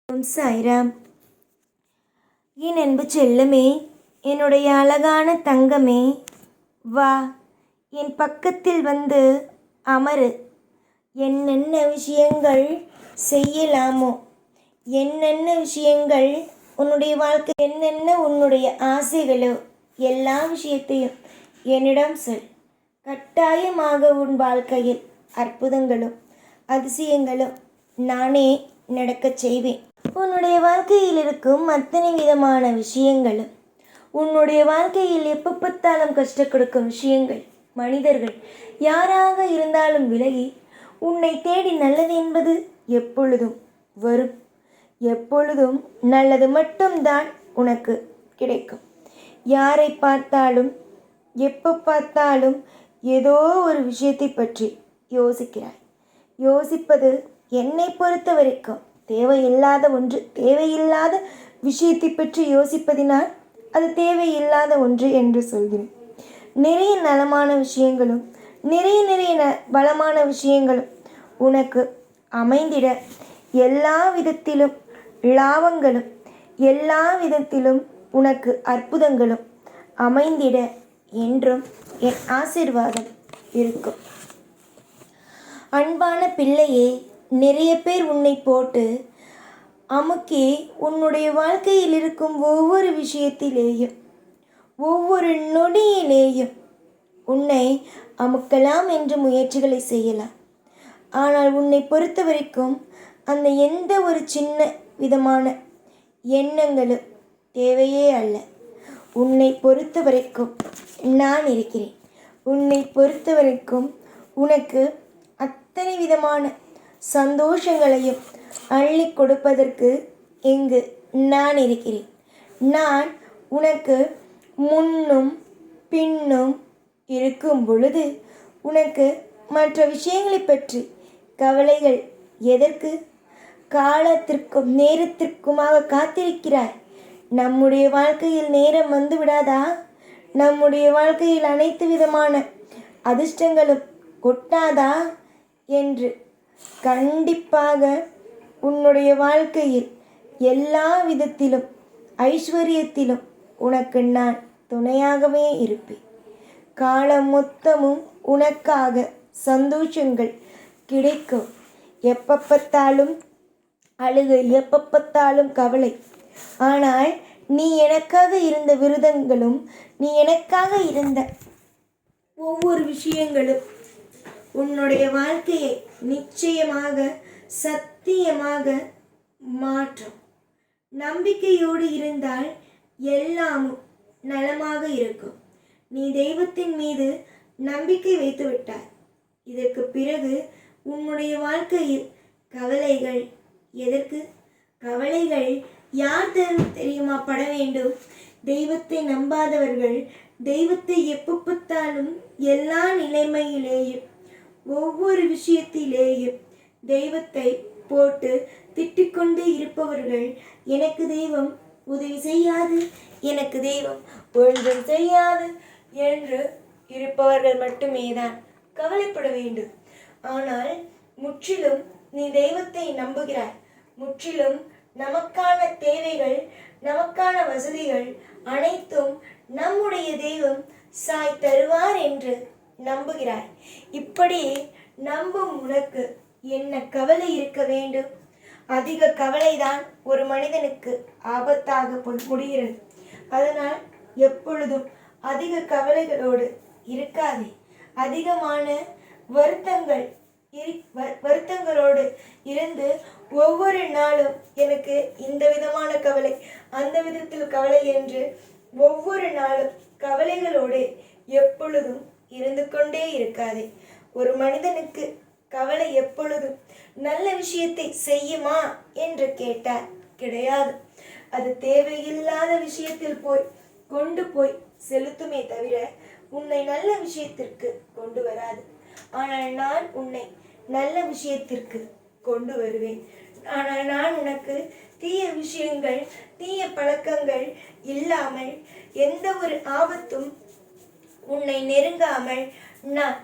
சாய்ராம். என் அன்பு செல்லமே, என்னுடைய அழகான தங்கமே, வா என் பக்கத்தில் வந்து அமரு. என்னென்ன விஷயங்கள் செய்யலாமோ, என்னென்ன விஷயங்கள் உன்னுடைய வாழ்க்கை, என்னென்ன உன்னுடைய ஆசைகளோ எல்லா விஷயத்தையும் என்னிடம் சொல். கட்டாயமாக உன் வாழ்க்கையில் அற்புதங்களும் அதிசயங்களும் நானே நடக்கச் செய்வேன். உன்னுடைய வாழ்க்கையில் இருக்கும் அத்தனை விதமான விஷயங்களும், உன்னுடைய வாழ்க்கையில் எப்போ பார்த்தாலும் கஷ்டம் கொடுக்கும் விஷயங்கள், மனிதர்கள் யாராக இருந்தாலும் விலகி உன்னை தேடி நல்லது என்பது எப்பொழுதும் வரும். எப்பொழுதும் நல்லது மட்டும்தான் உனக்கு கிடைக்கும். யாரை பார்த்தாலும் எப்போ பார்த்தாலும் ஏதோ ஒரு விஷயத்தை பற்றி யோசிக்கிறாய். யோசிப்பது என்னை பொறுத்த வரைக்கும் தேவையில்லாத ஒன்று. தேவையில்லாத விஷயத்தை பற்றி யோசிப்பதினால் அது தேவையில்லாத ஒன்று என்று சொல்கிறேன். நிறைய நலமான விஷயங்களும் நிறைய பலமான விஷயங்களும் உனக்கு அமைந்திட, எல்லா விதத்திலும் லாபங்களும் எல்லா விதத்திலும் உனக்கு அற்புதங்களும் அமைந்திட என்றும் என் ஆசீர்வாதம் இருக்கும். அன்பான பிள்ளையே, நிறைய பேர் உன்னை போட்டு அமுக்கி உன்னுடைய வாழ்க்கையில் இருக்கும் ஒவ்வொரு விஷயத்திலேயும் ஒவ்வொரு நொடியிலேயும் உன்னை அமுக்கலாம் என்று முயற்சிகளை செய்யலாம். ஆனால் உன்னை பொறுத்த வரைக்கும் அந்த எந்த ஒரு சின்ன விதமான எண்ணங்களும் தேவையே அல்ல. உன்னை பொறுத்த வரைக்கும் நான் இருக்கிறேன். உன்னை பொறுத்த வரைக்கும் உனக்கு அத்தனை விதமான சந்தோஷங்களையும் அள்ளி கொடுப்பதற்கு இங்கு நான் இருக்கிறேன். நான் உனக்கு முன்னும் பின்னும் இருக்கும் பொழுது உனக்கு மற்ற விஷயங்களை பற்றி கவலைகள் எதற்கு? காலத்திற்கும் நேரத்திற்குமாக காத்திருக்கிறாய். நம்முடைய வாழ்க்கையில் நேரம் வந்து விடாதா? நம்முடைய வாழ்க்கையில் அனைத்து விதமான அதிர்ஷ்டங்களும் கொட்டாதா என்று கண்டிப்பாக உன்னுடைய வாழ்க்கையில் எல்லா விதத்திலும் ஐஸ்வர்யத்திலும் உனக்கு நான் துணையாகவே இருப்பேன். காலம் மொத்தமும் உனக்காக சந்தோஷங்கள் கிடைக்கும். எப்போ பார்த்தாலும் அழுகை, எப்போ பார்த்தாலும் கவலை. ஆனால் நீ எனக்காக இருந்த விருதங்களும், நீ எனக்காக இருந்த ஒவ்வொரு விஷயங்களும் உன்னுடைய வாழ்க்கையை நிச்சயமாக சத்தியமாக மாற்றும். நம்பிக்கையோடு இருந்தால் எல்லாமும் நலமாக இருக்கும். நீ தெய்வத்தின் மீது நம்பிக்கை வைத்து விட்டாய். இதற்கு பிறகு உன்னுடைய வாழ்க்கையில் கவலைகள் எதற்கு? கவலைகள் யார் தெரியுமா பட வேண்டும்? தெய்வத்தை நம்பாதவர்கள். தெய்வத்தை எப்போ பார்த்தாலும் எல்லா நிலைமையிலேயும் ஒவ்வொரு விஷயத்திலேயும் தெய்வத்தை போட்டு திட்டிக்கொண்டே இருப்பவர்கள். எனக்கு தெய்வம் உதவி செய்யாது, எனக்கு தெய்வம் ஒன்றும் செய்யாது என்று இருப்பவர்கள் மட்டுமே தான் கவலைப்பட வேண்டும். ஆனால் முற்றிலும் நீ தெய்வத்தை நம்புகிறாய். முற்றிலும் நமக்கான தேவைகள், நமக்கான வசதிகள் அனைத்தும் நம்முடைய தெய்வம் சாய் தருவார் என்று நம்புகிறாய். இப்படி நம்பும் உனக்கு என்ன கவலை இருக்க வேண்டும்? அதிக கவலைதான் ஒரு மனிதனுக்கு ஆபத்தாக முடிகிறது. அதனால் எப்பொழுதும் அதிக கவலைகளோடு இருக்காதே. அதிகமான வருத்தங்களோடு இருந்து ஒவ்வொரு நாளும் எனக்கு இந்த விதமான கவலை, அந்த விதத்தில் கவலை என்று ஒவ்வொரு நாளும் கவலைகளோடு எப்பொழுதும் இருந்து கொண்டே இருக்காதே. ஒரு மனிதனுக்கு கவலை எப்பொழுதும் நல்ல விஷயத்தை செய்யுமா என்று கேட்டால் கிடையாது. அது தேவையில்லாத விஷயத்தில் கொண்டு போய் செலுத்துமே தவிர உன்னை நல்ல விஷயத்திற்கு கொண்டு வராது. ஆனால் நான் உன்னை நல்ல விஷயத்திற்கு கொண்டு வருவேன். ஆனால் நான் உனக்கு தீய விஷயங்கள், தீய பழக்கங்கள் இல்லாமல், எந்த ஒரு ஆபத்தும் உன்னை நெருங்காமல் நான்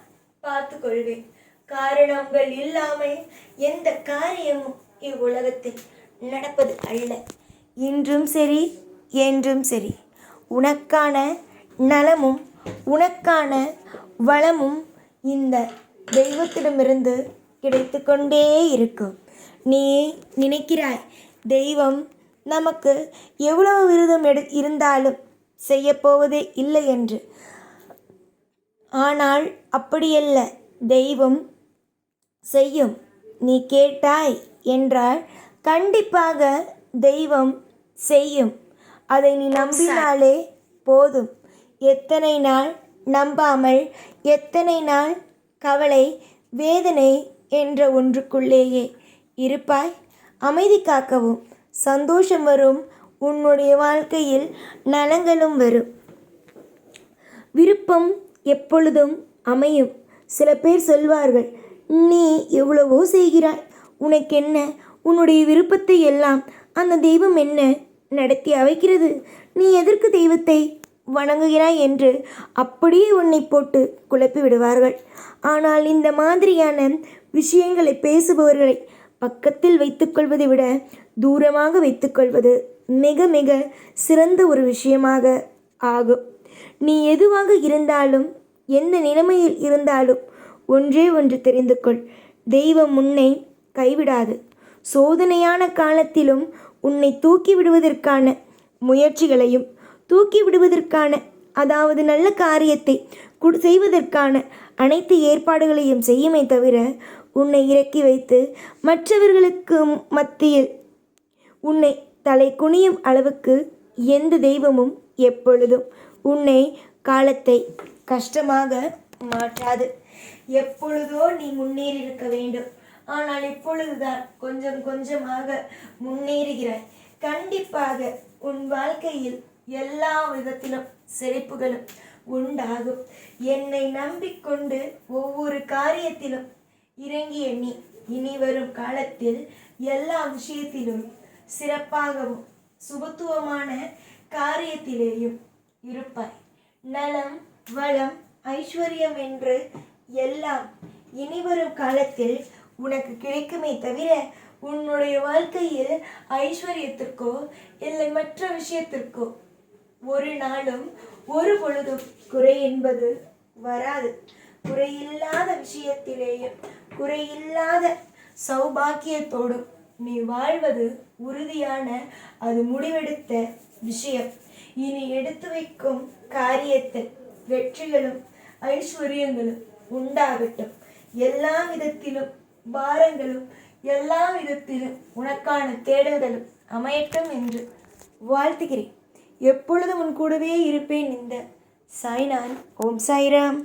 பார்த்து கொள்வேன். காரணங்கள் இல்லாமல் எந்த காரியமும் இவ்வுலகத்தில் நடப்பது அல்ல. இன்றும் சரி, என்றும் சரி, உனக்கான நலமும் உனக்கான வளமும் இந்த தெய்வத்திடமிருந்து கிடைத்து கொண்டே இருக்கும். நீ நினைக்கிறாய் தெய்வம் நமக்கு எவ்வளவு விரதம் இருந்தாலும் செய்யப்போவதே இல்லை என்று. ஆனால் அப்படியல்ல, தெய்வம் செய்யும். நீ கேட்டாய் என்றால் கண்டிப்பாக தெய்வம் செய்யும். அதை நீ நம்பினாலே போதும். எத்தனை நாள் நம்பாமல், எத்தனை நாள் கவலை, வேதனை என்ற ஒன்றுக்குள்ளேயே இருப்பாய்? அமைதி காக்கவும் சந்தோஷம் வரும். உன்னுடைய வாழ்க்கையில் நலங்களும் வரும். விருப்பம் எப்பொழுதும் அமையும். சில பேர் சொல்வார்கள், நீ எவ்வளவோ செய்கிறாய், உனக்கென்ன, உன்னுடைய விருப்பத்தை எல்லாம் அந்த தெய்வம் என்ன நடத்தி வைக்கிறது, நீ எதற்கு தெய்வத்தை வணங்குகிறாய் என்று அப்படியே உன்னை போட்டு குழப்பி விடுவார்கள். ஆனால் இந்த மாதிரியான விஷயங்களை பேசுபவர்களை பக்கத்தில் வைத்துக்கொள்வதை விட தூரமாக வைத்துக்கொள்வது மிக மிக சிறந்த ஒரு விஷயமாக ஆகும். நீ எதுவாக இருந்தாலும், எந்த நிலைமையில் இருந்தாலும் ஒன்றே ஒன்று தெரிந்து கொள், தெய்வம் உன்னை கைவிடாது. சோதனையான காலத்திலும் உன்னை தூக்கி விடுவதற்கான முயற்சிகளையும், தூக்கி விடுவதற்கான, அதாவது நல்ல காரியத்தை செய்வதற்கான அனைத்து ஏற்பாடுகளையும் செய்யுமே தவிர, உன்னை இறக்கி வைத்து மற்றவர்களுக்கு மத்தியில் உன்னை தலை குனியும் அளவுக்கு எந்த தெய்வமும் எப்பொழுதும் உன்னை காலத்தை கஷ்டமாக மாற்றாது. எப்பொழுதோ நீ முன்னேறி இருக்க வேண்டும். ஆனால் இப்பொழுதுதான் கொஞ்சம் கொஞ்சமாக முன்னேறுகிறாய். கண்டிப்பாக உன் வாழ்க்கையில் எல்லா விதத்திலும் செழிப்புகளும் உண்டாகும். என்னை நம்பிக்கொண்டு ஒவ்வொரு காரியத்திலும் இறங்கிய நீ இனி வரும் காலத்தில் எல்லா விஷயத்திலும் சிறப்பாகவும் சுபத்துவமான காரியத்திலேயும் இருப்பாய். நலம், வளம், ஐஸ்வர்யம் என்று எல்லாம் இனிவரும் காலத்தில் உனக்கு கிடைக்குமே தவிர, உன்னுடைய வாழ்க்கையில் ஐஸ்வர்யத்திற்கோ இல்லை மற்ற விஷயத்திற்கோ ஒரு நாளும் ஒரு பொழுதும் குறை என்பது வராது. குறையில்லாத விஷயத்திலேயும் குறையில்லாத சௌபாக்கியத்தோடும் நீ வாழ்வது உறுதியான, அது முடிவெடுத்த விஷயம். இனி எடுத்து வைக்கும் காரியத்தில் வெற்றிகளும் ஐஸ்வர்யங்களும் உண்டாகட்டும். எல்லா விதத்திலும் பாரங்களும், எல்லா விதத்திலும் உனக்கான தேடல்களும் அமையட்டும் என்று வாழ்த்துகிறேன். எப்பொழுதும் உன் கூடவே இருப்பேன். இந்த சாய்நான். ஓம் சாய்ராம்.